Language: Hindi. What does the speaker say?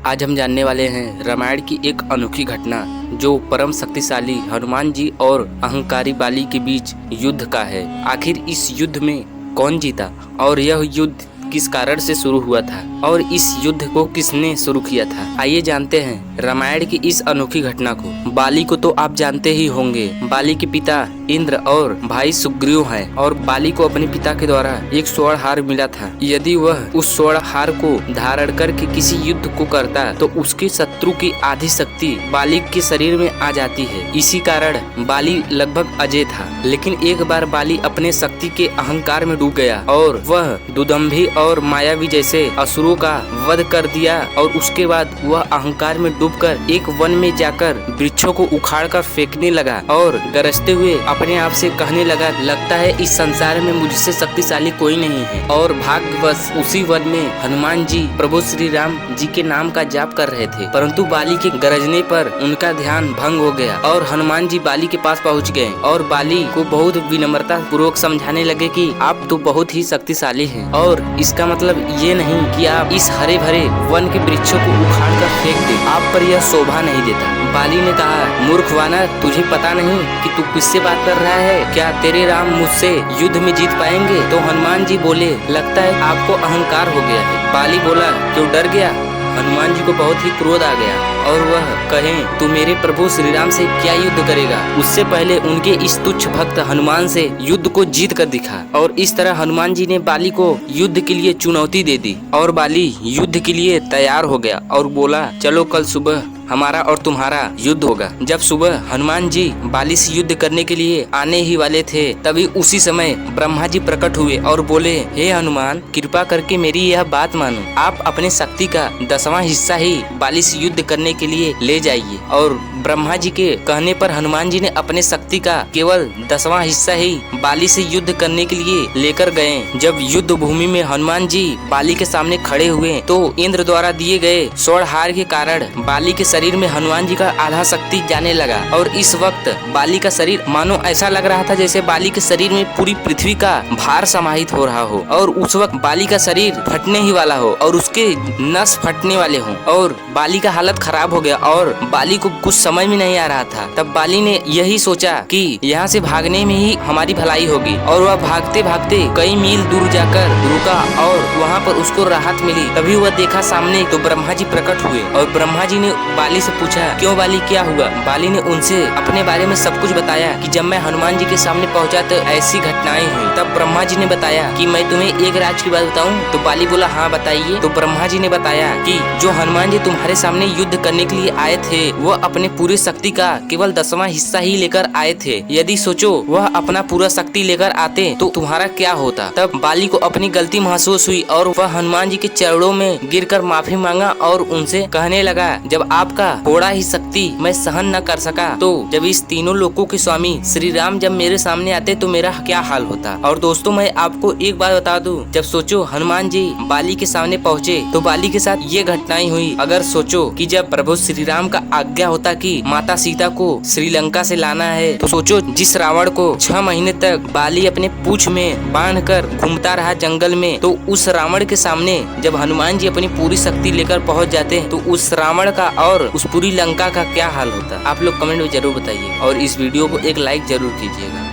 आज हम जानने वाले हैं रामायण की एक अनोखी घटना जो परम शक्तिशाली हनुमान जी और अहंकारी बाली के बीच युद्ध का है। आखिर इस युद्ध में कौन जीता और यह युद्ध किस कारण से शुरू हुआ था और इस युद्ध को किसने शुरू किया था। आइए जानते हैं रामायण की इस अनोखी घटना को। बाली को तो आप जानते ही होंगे। बाली के पिता इंद्र और भाई सुग्रीव हैं और बाली को अपने पिता के द्वारा एक स्वर्ण हार मिला था। यदि वह उस स्वर्ण हार को धारण करके किसी युद्ध को करता तो उसके शत्रु की आधी शक्ति बाली के शरीर में आ जाती है। इसी कारण बाली लगभग अजय था। लेकिन एक बार बाली अपने शक्ति के अहंकार में डूब गया और वह दुदंभी और मायावी जैसे असुरों का वध कर दिया और उसके बाद वह अहंकार में डूबकर एक वन में जाकर वृक्षों को उखाड़कर फेंकने लगा और गरजते हुए अपने आप से कहने लगा, लगता है इस संसार में मुझसे शक्तिशाली कोई नहीं है। और भाग्यवश उसी वन में हनुमान जी प्रभु श्री राम जी के नाम का जाप कर रहे थे, परंतु बाली के गरजने पर उनका ध्यान भंग हो गया और हनुमान जी बाली के पास पहुंच गए और बाली को बहुत विनम्रता पूर्वक समझाने लगे कि आप तो बहुत ही शक्तिशाली हैं और इसका मतलब ये नहीं कि आप इस हरे भरे वन के वृक्षों को उखाड़ कर फेंक दे, आप पर यह शोभा नहीं देता। बाली ने कहा, मूर्ख वानर, तुझे पता नहीं कि तू किससे बात कर रहा है? क्या तेरे राम मुझसे युद्ध में जीत पाएंगे? तो हनुमान जी बोले, लगता है आपको अहंकार हो गया है। बाली बोला, क्यों डर गया? हनुमान जी को बहुत ही क्रोध आ गया और वह कहें, तू मेरे प्रभु श्री राम से क्या युद्ध करेगा? उससे पहले उनके इस तुच्छ भक्त हनुमान से युद्ध को जीत कर दिखा। और इस तरह हनुमान जी ने बाली को युद्ध के लिए चुनौती दे दी और बाली युद्ध के लिए तैयार हो गया और बोला, चलो कल सुबह हमारा और तुम्हारा युद्ध होगा। जब सुबह हनुमान जी बाली से युद्ध करने के लिए आने ही वाले थे, तभी उसी समय ब्रह्मा जी प्रकट हुए और बोले, हे हनुमान, कृपा करके मेरी यह बात मानो। आप अपने शक्ति का 10वां हिस्सा ही बाली से युद्ध करने के लिए ले जाइए। और ब्रह्मा जी के कहने पर हनुमान जी ने अपने शक्ति का केवल 10वां हिस्सा ही बाली से युद्ध करने के लिए लेकर गए। जब युद्ध भूमि में हनुमान जी बाली के सामने खड़े हुए तो इंद्र द्वारा दिए गए स्वर्ण हार के कारण बाली के शरीर में हनुमान जी का आधा शक्ति जाने लगा और इस वक्त बाली का शरीर मानो ऐसा लग रहा था जैसे बाली के शरीर में पूरी पृथ्वी का भार समाहित हो रहा हो और उस वक्त बाली का शरीर फटने ही वाला हो और उसके नस फटने वाले हो और बाली का हालत खराब हो गया और बाली को कुछ समझ में नहीं आ रहा था। तब बाली ने यही सोचा कि यहाँ से भागने में ही हमारी भलाई होगी और वह भागते भागते कई मील दूर जाकर रुका और वहाँ पर उसको राहत मिली। तभी वह देखा सामने तो ब्रह्मा जी प्रकट हुए और ब्रह्मा जी ने बाली से पूछा, क्यों बाली, क्या हुआ? बाली ने उनसे अपने बारे में सब कुछ बताया कि जब मैं हनुमान जी के सामने पहुंचा तो ऐसी घटनाएं हुई। तब ब्रह्मा जी ने बताया कि मैं तुम्हें एक राज की बात बताऊं? तो बाली बोला, हाँ बताइए। तो ब्रह्मा जी ने बताया कि जो हनुमान जी तुम्हारे सामने युद्ध करने के लिए आए थे वो अपने पूरे शक्ति का केवल 10वां हिस्सा ही लेकर आए थे। यदि सोचो वह अपना पूरा शक्ति लेकर आते तो तुम्हारा क्या होता? तब बाली को अपनी गलती महसूस हुई और वह हनुमान जी के चरणों में गिरकर माफी मांगा और उनसे कहने लगा, जब आपका थोड़ा ही शक्ति मैं सहन न कर सका तो जब इस तीनों लोकों के स्वामी श्री राम जब मेरे सामने आते तो मेरा क्या हाल होता? और दोस्तों, मैं आपको एक बात बता दूं, जब सोचो हनुमान जी बाली के सामने पहुँचे तो बाली के साथ ये घटनाएं हुई। अगर सोचो कि जब प्रभु श्री राम का आज्ञा होता कि माता सीता को श्रीलंका से लाना है तो सोचो जिस रावण को 6 महीने तक बाली अपने पूंछ में बांधकर घूमता रहा जंगल में, तो उस रावण के सामने जब हनुमान जी अपनी पूरी शक्ति लेकर पहुंच जाते तो उस रावण का और उस पूरी लंका का क्या हाल होता? आप लोग कमेंट में जरूर बताइए और इस वीडियो को एक लाइक जरूर कीजिएगा।